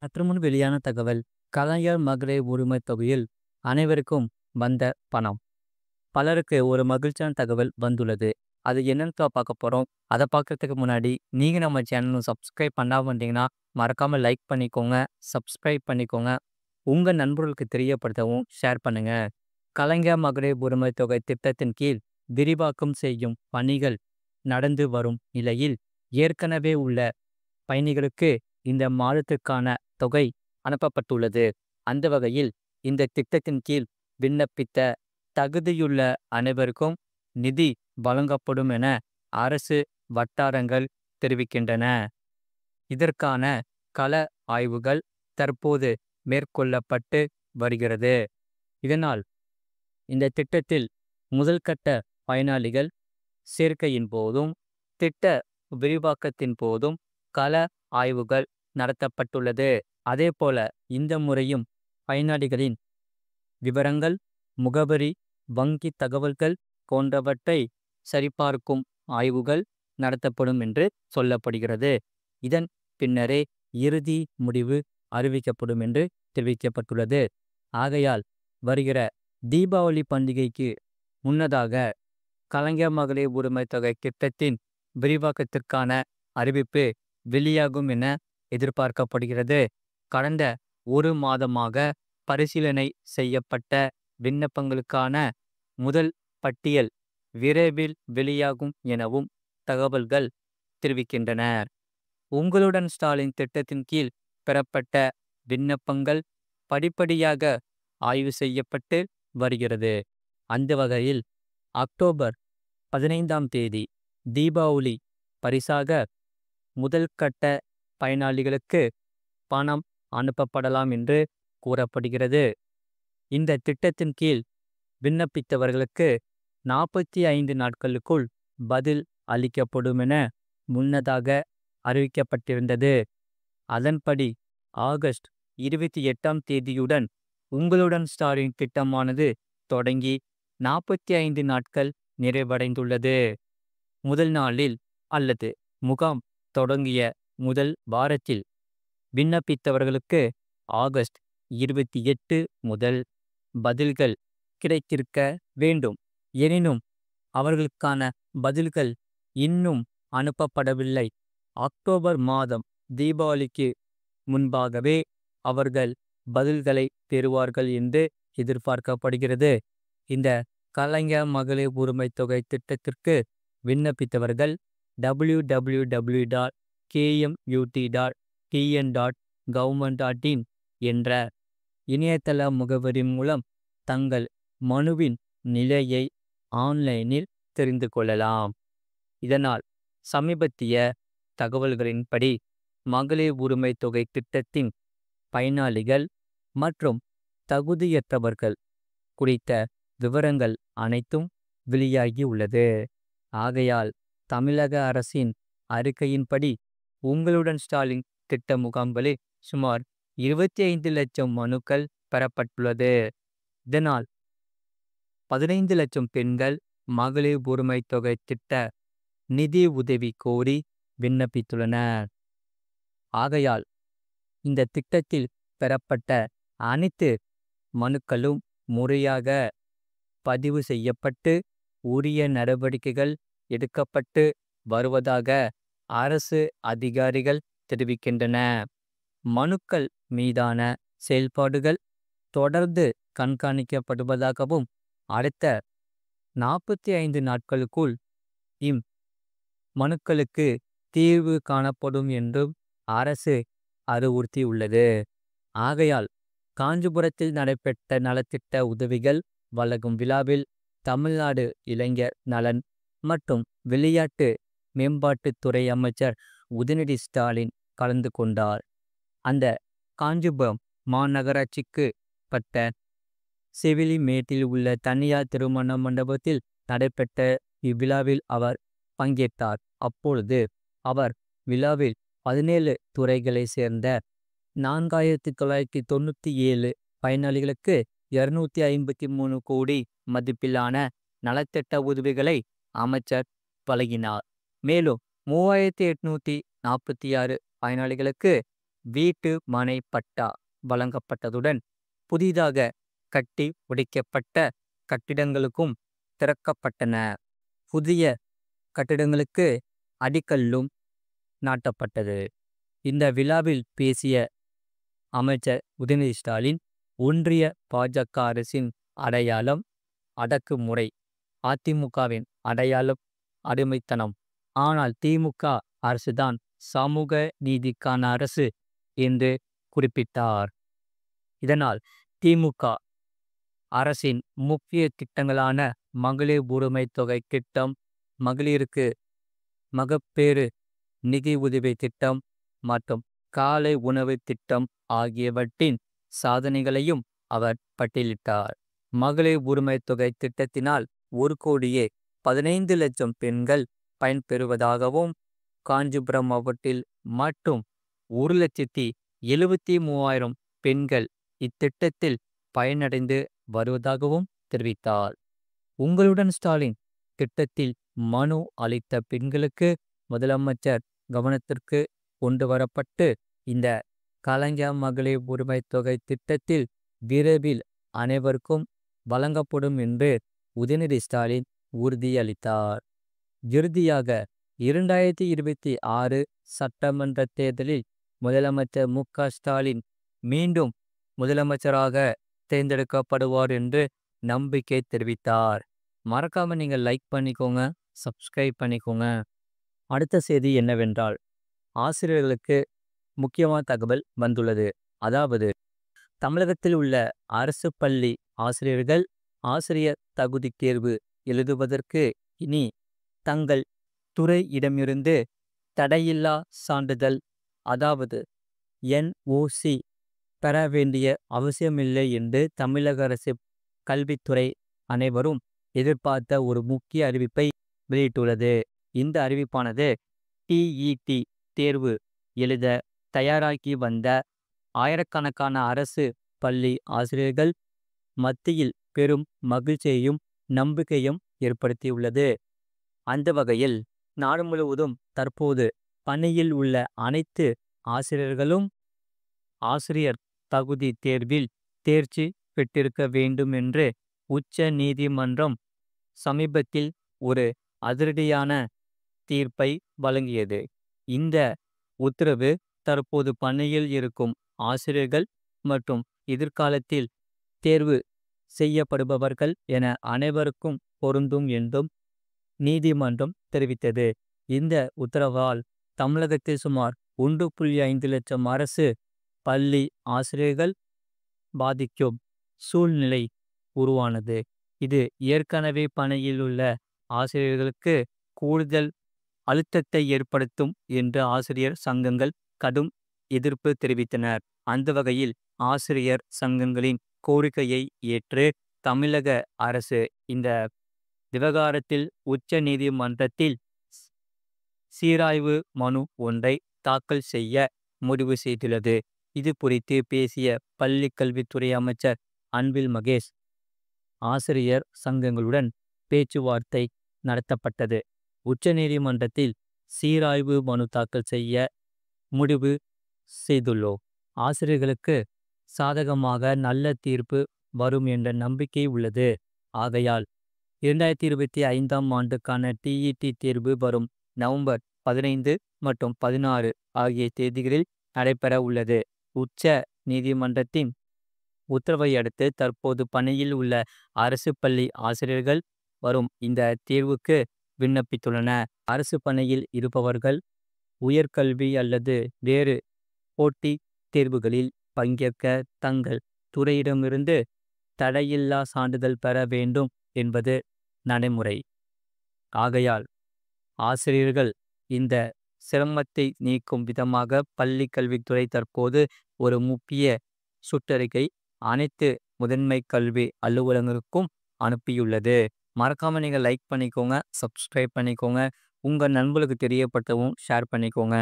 சற்றுமுன் வெளியான தகவல். கலைஞர் மகளிர் உரிமைத் தொகையில் அனைவருக்கும் வந்த பணம். பலருக்கு ஒரு மகிழ்ச்சியான தகவல் வந்துள்ளது. அது என்னன்னு பார்க்க போறோம். அதை பார்க்கறதுக்கு முன்னாடி நீங்க நம்ம சேனலும் சப்ஸ்கிரைப் பண்ணாம இருந்தீங்கன்னா மறக்காம லைக் பண்ணிக்கோங்க, சப்ஸ்கிரைப் பண்ணிக்கோங்க. உங்க நண்பர்களுக்கு தெரியப்படுத்தவும் ஷேர் பண்ணுங்க. கலைஞர் மகளிர் உரிமைத் தொகை திட்டத்தின் கீழ் விரிவாக்கம் செய்யும் பணிகள் நடந்து வரும் நிலையில் ஏற்கனவே உள்ள பயணிகளுக்கு இந்த மாதத்திற்கான தொகை அனுப்பப்பட்டுள்ளது. அந்த வகையில் இந்த திட்டத்தின் கீழ் விண்ணப்பித்த தகுதியுள்ள அனைவருக்கும் நிதி வழங்கப்படும் என அரசு வட்டாரங்கள் தெரிவிக்கின்றன. இதற்கான கள ஆய்வுகள் தற்போது மேற்கொள்ளப்பட்டு வருகிறது. இதனால் இந்த திட்டத்தில் முதல் கட்ட பயனாளிகள் சேர்க்கையின் போதும் திட்ட விரிவாக்கத்தின் போதும் கள ஆய்வுகள் நடத்தப்பட்டுள்ளது. அதேபோல இந்த முறையும் பயனாளிகளின் விவரங்கள், முகவரி, வங்கி தகவல்கள் போன்றவற்றை சரிபார்க்கும் ஆய்வுகள் நடத்தப்படும் என்று சொல்லப்படுகிறது. இதன் பின்னரே இறுதி முடிவு அறிவிக்கப்படும் என்று தெரிவிக்கப்பட்டுள்ளது. ஆகையால் வருகிற தீபாவளி பண்டிகைக்கு முன்னதாக கலைஞர் மகளிர் உரிமைத் தொகை திட்டத்தின் விரிவாக்கத்திற்கான அறிவிப்பு வெளியாகும் என எதிர்பார்க்கப்படுகிறது. கடந்த ஒரு மாதமாக பரிசீலனை செய்யப்பட்ட விண்ணப்பங்களுக்கான முதல் பட்டியல் விரைவில் வெளியாகும் எனவும் தகவல்கள் தெரிவிக்கின்றன. உங்களுடன் ஸ்டாலின் திட்டத்தின் கீழ் பெறப்பட்ட விண்ணப்பங்கள் படிப்படியாக ஆய்வு செய்யப்பட்டு வருகிறது. அந்த வகையில் அக்டோபர் 15ஆம் தேதி தீபாவளி பரிசாக முதல் கட்ட பயனாளிகளுக்கு பணம் அனுப்பப்படலாம் என்று கூறப்படுகிறது. இந்த திட்டத்தின் கீழ் விண்ணப்பித்தவர்களுக்கு 45 நாட்களுக்குள் பதில் அளிக்கப்படும் என முன்னதாக அறிவிக்கப்பட்டிருந்தது. அதன்படி ஆகஸ்ட் 28ஆம் தேதியுடன் உங்களுடன் ஸ்டாலின் திட்டமானது தொடங்கி 45 நாட்கள் நிறைவடைந்துள்ளது. முதல் நாளில் அல்லது முகாம் தொடங்கிய முதல் வாரத்தில் விண்ணப்பித்தவர்களுக்கு ஆகஸ்ட் 28 முதல் பதில்கள் கிடைத்திருக்க வேண்டும். எனினும் அவர்களுக்கான பதில்கள் இன்னும் அனுப்பப்படவில்லை. அக்டோபர் மாதம் தீபாவளிக்கு முன்பாகவே அவர்கள் பதில்களை பெறுவார்கள் என்று எதிர்பார்க்கப்படுகிறது. இந்த கலைஞர் மகளிர் உரிமைத் தொகை திட்டத்திற்கு விண்ணப்பித்தவர்கள் www.kmut.tn.government.in என்ற இணையதள முகவரி மூலம் தங்கள் மனுவின் நிலையை ஆன்லைனில் தெரிந்து கொள்ளலாம். இதனால் சமீபத்திய தகவல்களின்படி மகளிர் உரிமைத் தொகை திட்டத்தின் பயனாளிகள் மற்றும் தகுதியற்றவர்கள் குறித்த விவரங்கள் அனைத்தும் வெளியாகி உள்ளது. ஆகையால் தமிழக அரசின் அறிக்கையின்படி உங்களுடன் ஸ்டாலின் திட்ட முகாம்களில் சுமார் 25 லட்சம் மனுக்கள் பெறப்பட்டுள்ளது. இதனால் 15 லட்சம் பெண்கள் மகளிர் உரிமைத் தொகை திட்ட நிதி உதவி கோரி விண்ணப்பித்துள்ளனர். ஆகையால் இந்த திட்டத்தில் பெறப்பட்ட அனைத்து மனுக்களும் முறையாக பதிவு செய்யப்பட்டு உரிய நடவடிக்கைகள் எடுக்கப்பட்டு வருவதாக அரசு அதிகாரிகள் தெரிவிக்கின்றன. மனுக்கள் மீதான செயல்பாடுகள் தொடர்ந்து கண்காணிக்கப்படுவதாகவும் அடுத்த 45 நாட்களுக்குள் மனுக்களுக்கு தீர்வு காணப்படும் என்றும் அரசு அறிவுறுத்தியுள்ளது. ஆகையால் காஞ்சிபுரத்தில் நடைபெற்ற நலத்திட்ட உதவிகள் வழங்கும் விழாவில் தமிழ்நாடு இளைஞர் நலன் மற்றும் விளையாட்டு மேம்பாட்டுத்துறை அமைச்சர் உதயநிதி ஸ்டாலின் கலந்து கொண்டார். அந்த காஞ்சிபுரம் மாநகராட்சிக்கு பட்ட செவிலிமேட்டில் உள்ள தனியார் திருமண மண்டபத்தில் நடைபெற்ற இவ்விழாவில் அவர் பங்கேற்றார். அப்பொழுது அவர் விழாவில் 17 துறைகளை சேர்ந்த 4997 பயனாளிகளுக்கு 253 கோடி மதிப்பிலான நலத்திட்ட உதவிகளை அமைச்சர் வழங்கினார். மேலும் 3846 பயனாளிகளுக்கு வீட்டு மனை பட்டா வழங்கப்பட்டதுடன் புதிதாக கட்டி முடிக்கப்பட்ட கட்டிடங்களுக்கும் திறக்கப்பட்டன. புதிய கட்டிடங்களுக்கு அடிக்கல்லும் நாட்டப்பட்டது. இந்த விழாவில் பேசிய அமைச்சர் உதயநிதி ஸ்டாலின், ஒன்றிய பாஜக அரசின் அடையாளம் அடக்குமுறை, அதிமுகவின் அடையாளம் அடிமைத்தனம், ஆனால் திமுக அரசுதான் சமூக நீதிக்கான அரசு என்று குறிப்பிட்டார். இதனால் திமுக அரசின் முக்கிய திட்டங்களான மகளிர் உரிமை தொகை திட்டம், மகளிருக்கு மகப்பேறு நிதி உதவி திட்டம் மற்றும் காலை உணவு திட்டம் ஆகியவற்றின் சாதனைகளையும் அவர் பட்டியலிட்டார். மகளிர் உரிமை தொகை திட்டத்தினால் 1,15,00,000 பெண்கள் பயன்பெறுவதாகவும், காஞ்சிபுரம் மாவட்டத்தில் மட்டும் 1,73,000 பெண்கள் இத்திட்டத்தில் பயனடைந்து வருவதாகவும் தெரிவித்தார். உங்களுடன் ஸ்டாலின் திட்டத்தில் மனு அளித்த பெண்களுக்கு முதலமைச்சர் கவனத்திற்கு கொண்டு வரப்பட்டு இந்த கலைஞர் மகளிர் உரிமை தொகை திட்டத்தில் விரைவில் அனைவருக்கும் வழங்கப்படும் என்று உதயநிதி ஸ்டாலின் உறுதியளித்தார். இறுதியாக 2026 சட்டமன்ற தேர்தலில் முதலமைச்சர் மு.க. ஸ்டாலின் மீண்டும் முதலமைச்சராக தேர்ந்தெடுக்கப்படுவார் என்று நம்பிக்கை தெரிவித்தார். மறக்காம நீங்க லைக் பண்ணிக்கோங்க, சப்ஸ்கிரைப் பண்ணிக்கோங்க. அடுத்த செய்தி என்னவென்றால், ஆசிரியர்களுக்கு முக்கியமான தகவல் வந்துள்ளது. அதாவது, தமிழகத்தில் உள்ள அரசு பள்ளி ஆசிரியர்கள் ஆசிரியர் தகுதி தேர்வு எழுதுவதற்கு இனி தங்கள் துறையிடமிருந்து தடையில்லா சான்றிதழ், அதாவது NOC பெற வேண்டிய அவசியமில்லை என்று தமிழக அரசு கல்வித்துறை அனைவரும் எதிர்பார்த்த ஒரு முக்கிய அறிவிப்பை வெளியிட்டுள்ளது. இந்த அறிவிப்பானது TET தேர்வு எழுத தயாராகி வந்த ஆயிரக்கணக்கான அரசு பள்ளி ஆசிரியர்கள் மத்தியில் பெரும் மகிழ்ச்சியையும் நம்பிக்கையும் ஏற்படுத்தியுள்ளது. அந்த வகையில் நாடு முழுவதும் தற்போது பணியில் உள்ள அனைத்து ஆசிரியர்களும் ஆசிரியர் தகுதி தேர்வில் தேர்ச்சி பெற்றிருக்க வேண்டும் என்று உச்ச நீதிமன்றம் சமீபத்தில் ஒரு அதிரடியான தீர்ப்பை வழங்கியது. இந்த உத்தரவு தற்போது பணியில் இருக்கும் ஆசிரியர்கள் மற்றும் எதிர்காலத்தில் தேர்வு செய்யப்படுபவர்கள் என அனைவருக்கும் பொருந்தும் என்றும் நீதிமன்றம் தெரிவித்தது. இந்த உத்தரவால் தமிழகத்தில் சுமார் 1.5 லட்சம் அரசு பள்ளி ஆசிரியர்கள் பாதிக்கும் சூழ்நிலை உருவானது. இது ஏற்கனவே பணியில் உள்ள ஆசிரியர்களுக்கு கூடுதல் அழுத்தத்தை ஏற்படுத்தும் என்று ஆசிரியர் சங்கங்கள் கடும் எதிர்ப்பு தெரிவித்தனர். அந்த வகையில் ஆசிரியர் சங்கங்களின் கோரிக்கையை ஏற்று தமிழக அரசு இந்த விவகாரத்தில் உச்ச நீதிமன்றத்தில் சீராய்வு மனு ஒன்றை தாக்கல் செய்ய முடிவு செய்துள்ளது. இது குறித்து பேசிய பள்ளிக்கல்வித்துறை அமைச்சர் அன்பில் மகேஷ், ஆசிரியர் சங்கங்களுடன் பேச்சுவார்த்தை நடத்தப்பட்டது. உச்சநீதிமன்றத்தில் சீராய்வு மனு தாக்கல் செய்ய முடிவு செய்துள்ளோம். ஆசிரியர்களுக்கு சாதகமாக நல்ல தீர்ப்பு வரும் என்ற நம்பிக்கை உள்ளது. ஆகையால் 2025ஆம் ஆண்டுக்கான TET தேர்வு வரும் நவம்பர் 15 மற்றும் 16 ஆகிய தேதிகளில் நடைபெற உள்ளது. உச்ச நீதிமன்றத்தின் உத்தரவை அடுத்து தற்போது பணியில் உள்ள அரசு பள்ளி ஆசிரியர்கள் வரும் இந்த தேர்வுக்கு விண்ணப்பித்துள்ளனர். அரசு பணியில் இருப்பவர்கள் உயர்கல்வி அல்லது வேறு போட்டித் தேர்வுகளில் பங்கேற்க தங்கள் துறையிடமிருந்து தடையில்லா சான்றிதழ் பெற வேண்டும் என்பது நடைமுறை. ஆகையால் ஆசிரியர்கள் இந்த சிரமத்தை நீக்கும் விதமாக பள்ளி கல்வித்துறை தற்போது ஒரு முக்கிய சுற்றறிக்கை அனைத்து முதன்மை கல்வி அலுவலர்களுக்கும் அனுப்பியுள்ளது. மறக்காம நீங்கள் லைக் பண்ணிக்கோங்க, சப்ஸ்கிரைப் பண்ணிக்கோங்க, உங்கள் நண்பர்களுக்கு தெரியப்படுத்தவும் ஷேர் பண்ணிக்கோங்க.